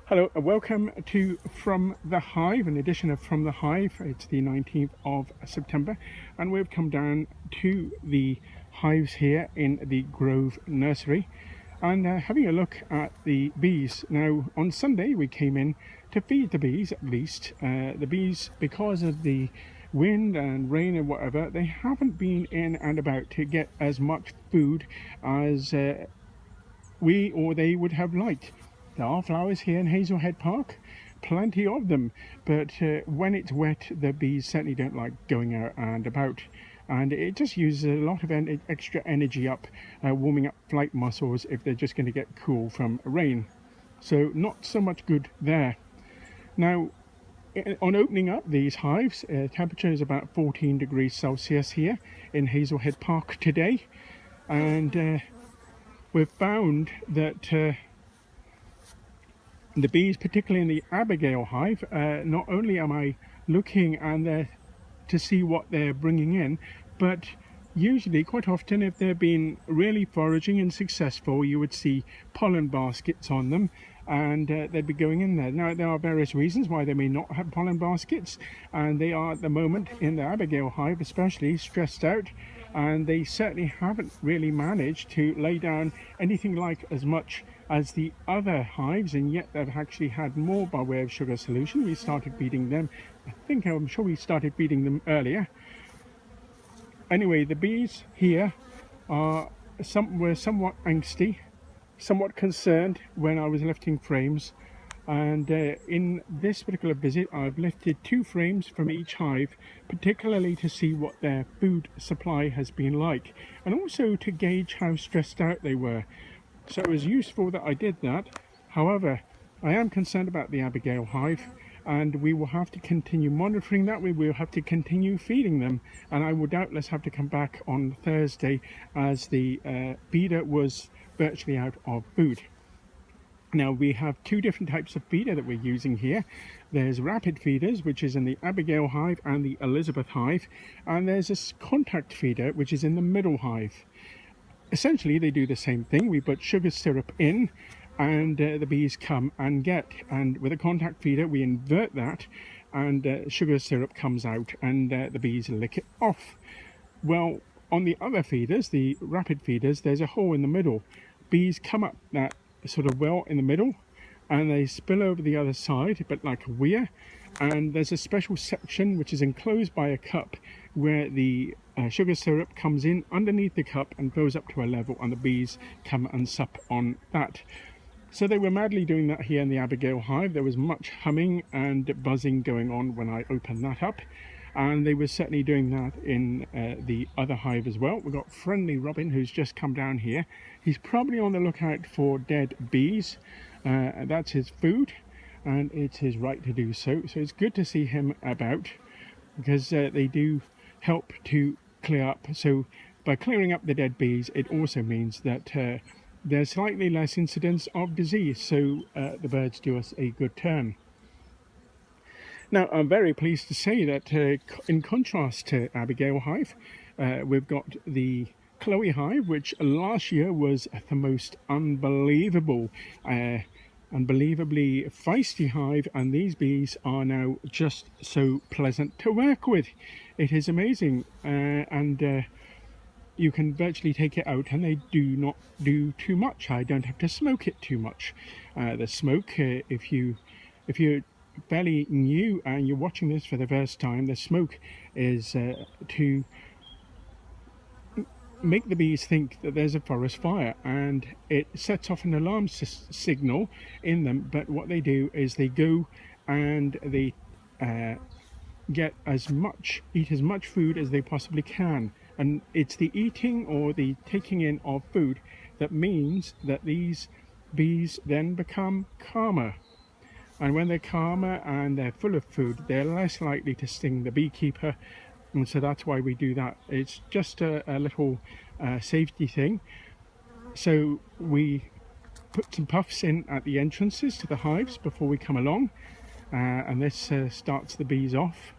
Hello and welcome to From the Hive, an edition of From the Hive. It's the 19th of September and we've come down to the hives here in the Grove Nursery and having a look at the bees. Now on Sunday we came in to feed the bees, at least. The bees, because of the wind and rain and whatever, they haven't been in and about to get as much food as we or they would have liked. There are flowers here in Hazelhead Park, plenty of them, but when it's wet the bees certainly don't like going out and about, and it just uses a lot of extra energy up warming up flight muscles if they're just going to get cool from rain. So not so much good there. Now on opening up these hives, temperature is about 14 degrees Celsius here in Hazelhead Park today, and we've found that the bees, particularly in the Abigail hive, not only am I looking and to see what they're bringing in, but usually quite often if they're being really foraging and successful, you would see pollen baskets on them and they'd be going in there. Now there are various reasons why they may not have pollen baskets, and they are at the moment in the Abigail hive especially stressed out, and they certainly haven't really managed to lay down anything like as much as the other hives, and yet they've actually had more by way of sugar solution. We started feeding them, I'm sure we started feeding them earlier. Anyway, the bees here were somewhat angsty, somewhat concerned when I was lifting frames, and in this particular visit I've lifted 2 frames from each hive, particularly to see what their food supply has been like and also to gauge how stressed out they were. So it was useful that I did that. However, I am concerned about the Abigail hive, and we will have to continue monitoring that. We will have to continue feeding them, and I will doubtless have to come back on Thursday as the feeder was virtually out of food. Now we have 2 different types of feeder that we're using here. There's rapid feeders, which is in the Abigail hive and the Elizabeth hive, and there's a contact feeder which is in the middle hive. Essentially they do the same thing. We put sugar syrup in and the bees come and get, and with a contact feeder we invert that and sugar syrup comes out and the bees lick it off. Well, on the other feeders, the rapid feeders, there's a hole in the middle. Bees come up that sort of well in the middle and they spill over the other side, but like a weir, and there's a special section which is enclosed by a cup where the sugar syrup comes in underneath the cup and goes up to a level, and the bees come and sup on that. So they were madly doing that here in the Abigail hive. There was much humming and buzzing going on when I opened that up, and they were certainly doing that in the other hive as well. We've got Friendly Robin who's just come down here. He's probably on the lookout for dead bees. That's his food and it's his right to do so. So it's good to see him about, because they do help to clear up. So by clearing up the dead bees, it also means that there's slightly less incidence of disease, so the birds do us a good turn. Now I'm very pleased to say that in contrast to Abigail hive, we've got the Chloe hive, which last year was the most unbelievably feisty hive, and these bees are now just so pleasant to work with. It is amazing, and you can virtually take it out and they do not do too much. I don't have to smoke it too much. The smoke, if you're fairly new and you're watching this for the first time, the smoke is to make the bees think that there's a forest fire, and it sets off an alarm signal in them. But what they do is they go and they eat as much food as they possibly can, and it's the eating or the taking in of food that means that these bees then become calmer. And when they're calmer and they're full of food, they're less likely to sting the beekeeper, and so that's why we do that. It's just a little safety thing. So we put some puffs in at the entrances to the hives before we come along, and this starts the bees off.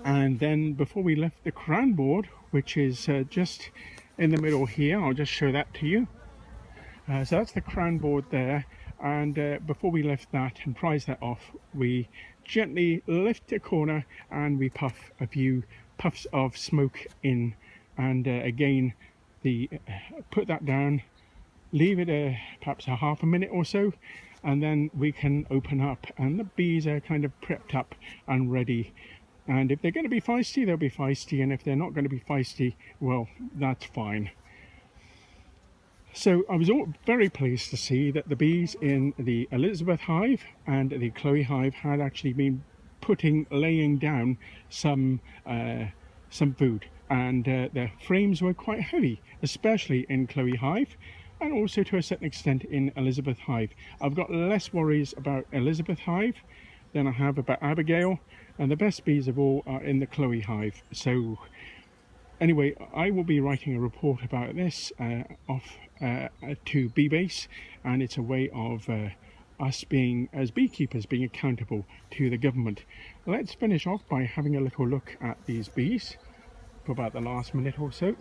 And then before we left the crown board, which is just in the middle here, I'll just show that to you. So that's the crown board there, And before we lift that and prise that off, we gently lift a corner and we puff a few puffs of smoke in, and again put that down, leave it perhaps a half a minute or so, and then we can open up, and the bees are kind of prepped up and ready. And if they're going to be feisty, they'll be feisty, and if they're not going to be feisty, well, that's fine. So I was very pleased to see that the bees in the Elizabeth hive and the Chloe hive had actually been laying down some food, and the frames were quite heavy, especially in Chloe hive, and also to a certain extent in Elizabeth hive. I've got less worries about Elizabeth hive than I have about Abigail, and the best bees of all are in the Chloe hive. So anyway, I will be writing a report about this off to BBase, and it's a way of us being, as beekeepers, being accountable to the government. Let's finish off by having a little look at these bees for about the last minute or so.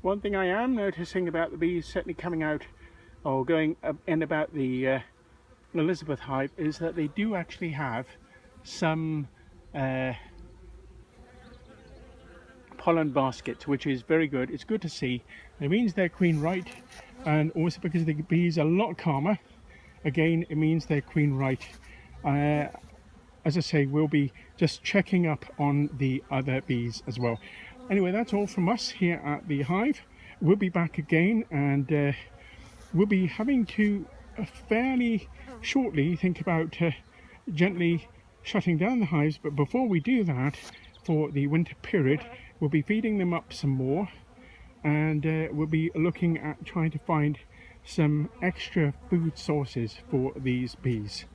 One thing I am noticing about the bees certainly coming out or going in about the Elizabeth hive is that they do actually have some pollen baskets, which is very good. It's good to see. It means they're queen right, and also because the bees are a lot calmer, again, it means they're queen right. As I say, we'll be just checking up on the other bees as well. Anyway, that's all from us here at the hive. We'll be back again, and we'll be having to fairly shortly think about gently shutting down the hives. But before we do that, for the winter period, we'll be feeding them up some more, and we'll be looking at trying to find some extra food sources for these bees.